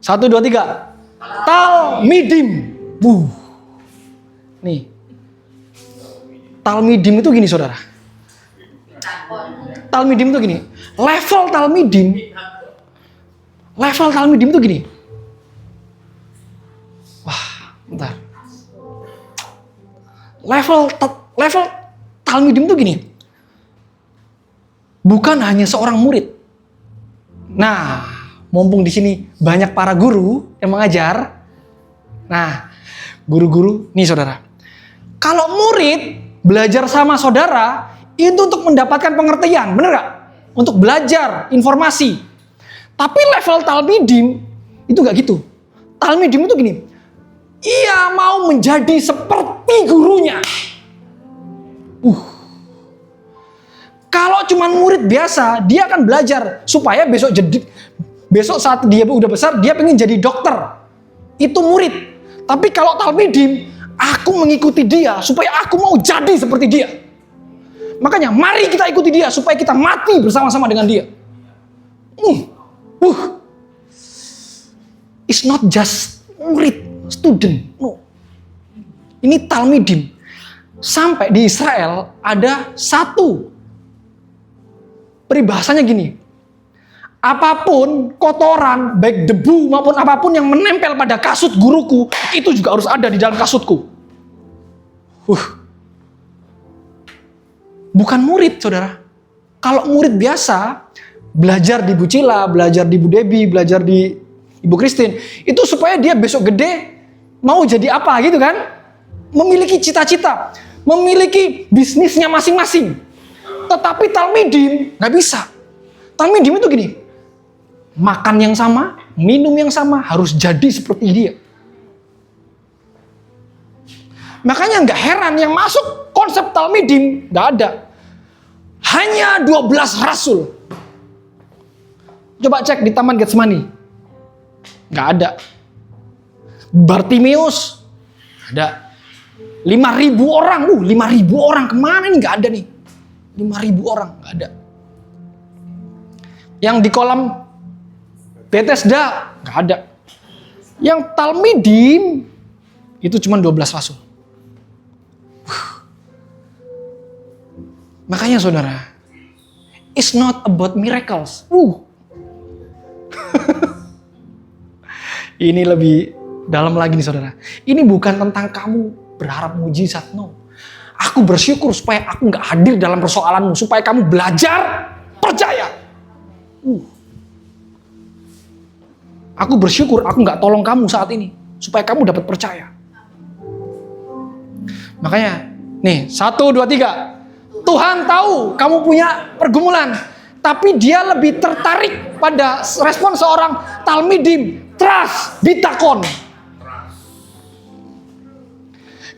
1, 2, 3. Talmidim. Nih. Talmidim itu gini saudara. Talmidim itu gini. Level Talmidim itu gini. Wah, bentar. Level Talmidim itu gini. Bukan hanya seorang murid. Nah, mumpung di sini banyak para guru yang mengajar. Nah, guru-guru, nih saudara. Kalau murid belajar sama saudara, itu untuk mendapatkan pengertian, bener gak? Untuk belajar informasi. Tapi level Talmidim, itu gak gitu. Talmidim itu gini. Ia mau menjadi seperti gurunya. Kalau cuma murid biasa, dia akan belajar supaya besok saat dia udah besar, dia pengen jadi dokter. Itu murid. Tapi kalau Talmidim, aku mengikuti dia supaya aku mau jadi seperti dia. Makanya mari kita ikuti dia supaya kita mati bersama-sama dengan dia. It's not just murid, student. No. Ini Talmidim. Sampai di Israel ada satu peribahasanya gini. Apapun kotoran, baik debu maupun apapun yang menempel pada kasut guruku, itu juga harus ada di dalam kasutku. Bukan murid, saudara. Kalau murid biasa, belajar di Bu Cila, belajar di Bu Debi, belajar di Ibu Christine, itu supaya dia besok gede mau jadi apa gitu kan? Memiliki cita-cita, memiliki bisnisnya masing-masing. Tetapi Talmidim nggak bisa. Talmidim itu gini, makan yang sama, minum yang sama, harus jadi seperti dia. Makanya nggak heran yang masuk konsep Talmidim nggak ada. Hanya 12 rasul. Coba cek di Taman Getsemani. Nggak ada. Bartimeus ada. 5.000 orang. 5.000 orang kemana nih? Nggak ada nih. 5.000 orang nggak ada. Yang di kolam Bethesda nggak ada. Yang Talmidim itu cuma 12 rasul. Makanya saudara, it's not about miracles. Ini lebih dalam lagi nih saudara. Ini bukan tentang kamu berharap mujizat, no. Aku bersyukur supaya aku gak hadir dalam persoalanmu, supaya kamu belajar percaya. Aku bersyukur aku gak tolong kamu saat ini, supaya kamu dapat percaya. Makanya, nih 1, 2, 3. Tuhan tahu kamu punya pergumulan, tapi dia lebih tertarik pada respon seorang Talmidim. Trust, bitakon.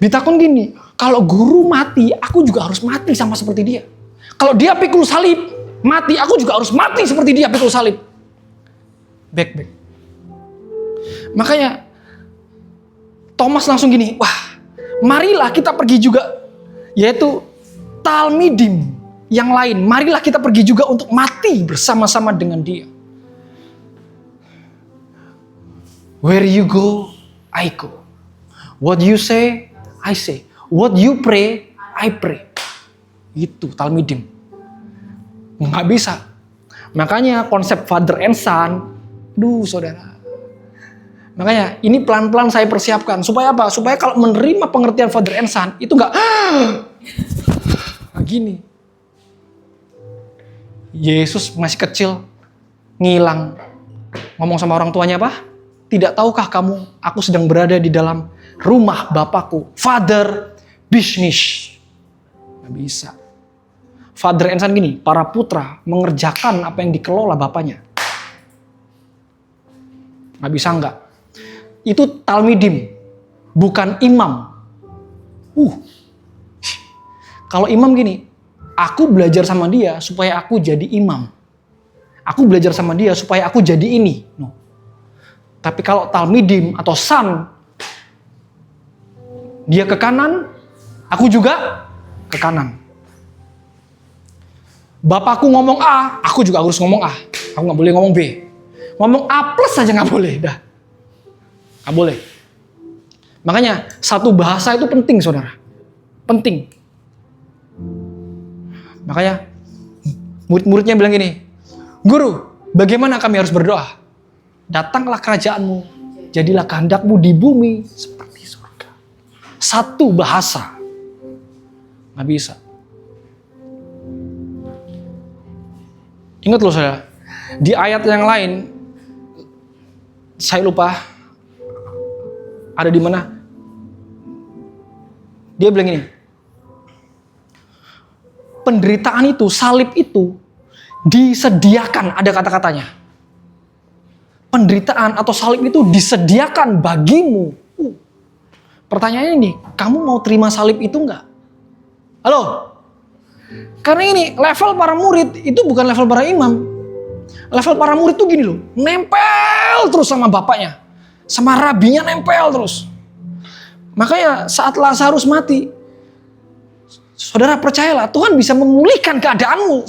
Bitakon gini, kalau guru mati, aku juga harus mati sama seperti dia. Kalau dia pikul salib, mati, aku juga harus mati seperti dia pikul salib. Back. Makanya Thomas langsung gini, wah, marilah kita pergi juga, yaitu Talmidim yang lain. Marilah kita pergi juga untuk mati bersama-sama dengan dia. Where you go, I go. What you say, I say. What you pray, I pray. Itu Talmidim. Nggak bisa. Makanya konsep father and son, saudara. Makanya ini pelan-pelan saya persiapkan. Supaya apa? Supaya kalau menerima pengertian father and son, itu nggak gini. Yesus masih kecil, ngilang. Ngomong sama orang tuanya apa? Tidak tahukah kamu, aku sedang berada di dalam rumah Bapakku. Father business. Nggak bisa. Father and son gini, para putra mengerjakan apa yang dikelola bapaknya. Nggak bisa enggak. Itu Talmidim, bukan imam. Kalau imam gini, aku belajar sama dia supaya aku jadi imam. Aku belajar sama dia supaya aku jadi ini. No. Tapi kalau Talmidim atau son, dia ke kanan, aku juga ke kanan. Bapakku ngomong A, aku juga harus ngomong A. Aku gak boleh ngomong B. Ngomong A plus aja gak boleh. Dah. Nggak boleh. Makanya satu bahasa itu penting, saudara. Penting. Makanya murid-muridnya bilang gini, Guru, bagaimana kami harus berdoa? Datanglah kerajaanmu, jadilah kehendakmu di bumi seperti surga. Satu bahasa. Nggak bisa. Ingat loh saudara, di ayat yang lain, saya lupa ada di mana. Dia bilang ini, penderitaan itu, salib itu disediakan, ada kata-katanya. Penderitaan atau salib itu disediakan bagimu. Pertanyaannya ini, kamu mau terima salib itu enggak? Halo? Karena ini level para murid itu bukan level para imam. Level para murid itu gini loh, nempel terus sama bapaknya. Sama rabinya nempel terus. Makanya saat Lazarus mati, saudara percayalah Tuhan bisa memulihkan keadaanmu.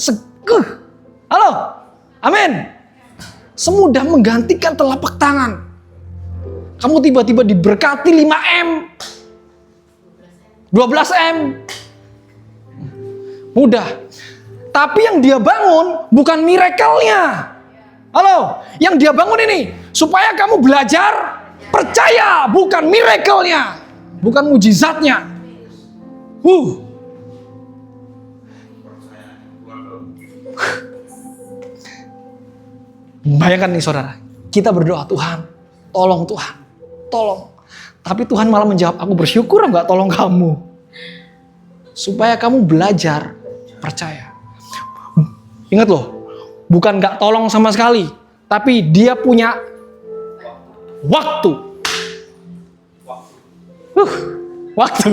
Halo? Amin. Semudah menggantikan telapak tangan. Kamu tiba-tiba diberkati 5M. 12M. Mudah. Tapi yang dia bangun bukan miracle-nya. Halo, yang dia bangun ini supaya kamu belajar percaya, bukan miracle-nya, bukan mujizatnya. Bayangkan nih saudara, kita berdoa, Tuhan, tolong Tuhan, tolong. Tapi Tuhan malah menjawab, aku bersyukur enggak tolong kamu. Supaya kamu belajar percaya. Ingat loh, bukan gak tolong sama sekali, tapi dia punya waktu. Waktu.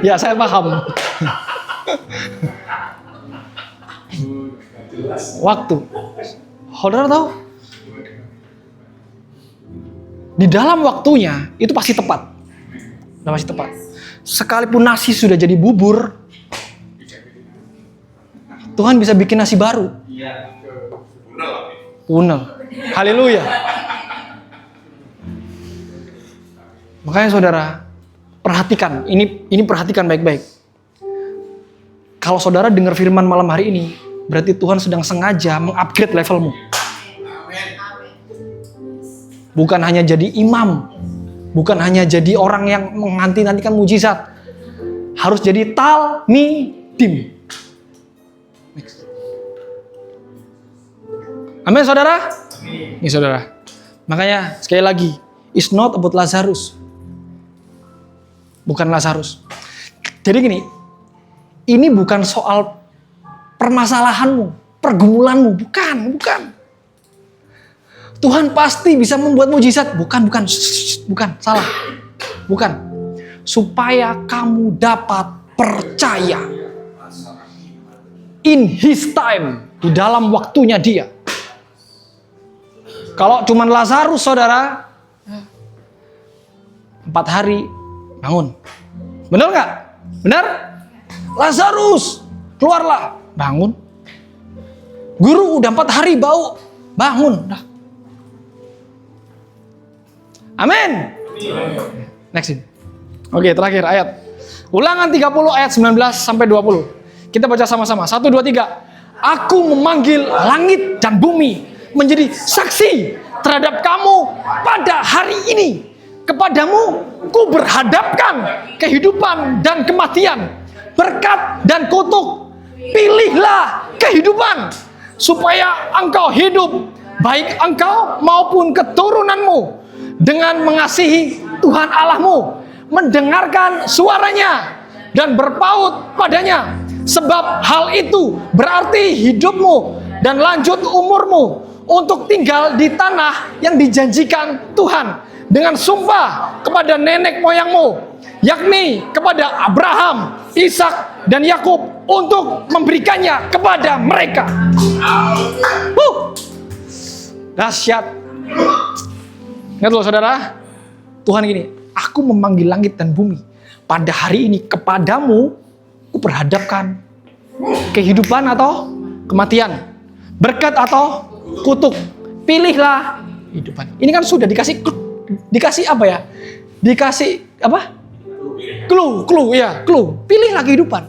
Ya saya paham. Waktu. Saudara tahu? Di dalam waktunya itu pasti tepat. Pasti tepat. Sekalipun nasi sudah jadi bubur, Tuhan bisa bikin nasi baru. Punel. Haleluya. Makanya saudara, perhatikan. Ini perhatikan baik-baik. Kalau saudara dengar firman malam hari ini, berarti Tuhan sedang sengaja mengupgrade levelmu. Bukan hanya jadi imam. Bukan hanya jadi orang yang menanti-nantikan mujizat. Harus jadi talmidim. Amin saudara? Ini saudara. Makanya sekali lagi, it's not about Lazarus. Bukan Lazarus. Jadi gini, ini bukan soal permasalahanmu, pergumulanmu, bukan. Tuhan pasti bisa membuat mujizat, bukan, salah. Bukan. Supaya kamu dapat percaya. In his time, di dalam waktunya dia. Kalau cuman Lazarus saudara, 4 hari bangun. Benar nggak? Benar? Lazarus keluarlah, bangun. Guru udah 4 hari bau, bangun. Dah. Amin. Next. Oke, terakhir ayat. Ulangan 30 ayat 19 sampai 20. Kita baca sama-sama. 1, 2, 3. Aku memanggil langit dan bumi menjadi saksi terhadap kamu pada hari ini. Kepadamu ku berhadapkan kehidupan dan kematian, berkat dan kutuk. Pilihlah kehidupan supaya engkau hidup, baik engkau maupun keturunanmu, dengan mengasihi Tuhan Allahmu, mendengarkan suaranya dan berpaut padanya. Sebab hal itu berarti hidupmu dan lanjut umurmu untuk tinggal di tanah yang dijanjikan Tuhan dengan sumpah kepada nenek moyangmu, yakni kepada Abraham, Ishak, dan Yakub, untuk memberikannya kepada mereka. Dahsyat. Ingat loh saudara, Tuhan gini, aku memanggil langit dan bumi. Pada hari ini kepadamu, aku perhadapkan kehidupan atau kematian, berkat atau kutuk. Pilihlah kehidupan. Ini kan sudah dikasih dikasih apa ya? Dikasih apa? Clue ya, clue. Pilihlah kehidupan.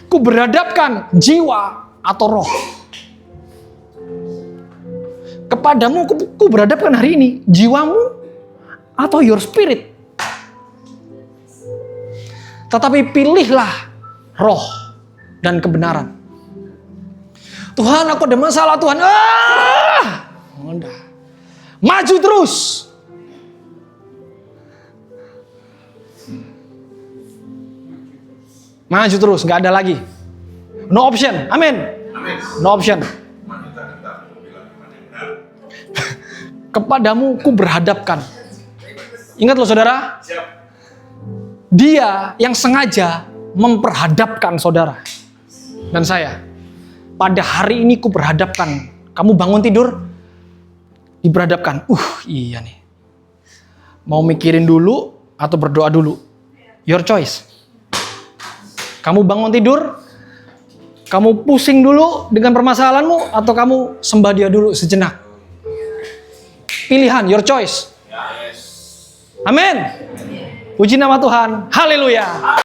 Ku berhadapkan jiwa atau roh. Kepadamu ku berhadapkan hari ini, jiwamu atau your spirit. Tetapi pilihlah roh dan kebenaran. Tuhan, aku ada masalah, Tuhan. Udah. Maju terus. Maju terus, nggak ada lagi. No option, amin. No option. Kepadamu ku berhadapkan. Ingat loh saudara, Dia yang sengaja memperhadapkan saudara dan saya. Pada hari ini ku berhadapkan. Kamu bangun tidur, diberhadapkan. Iya nih. Mau mikirin dulu atau berdoa dulu? Your choice. Kamu bangun tidur, kamu pusing dulu dengan permasalahanmu, atau kamu sembah Dia dulu sejenak. Pilihan, your choice. Amin. Puji nama Tuhan. Haleluya.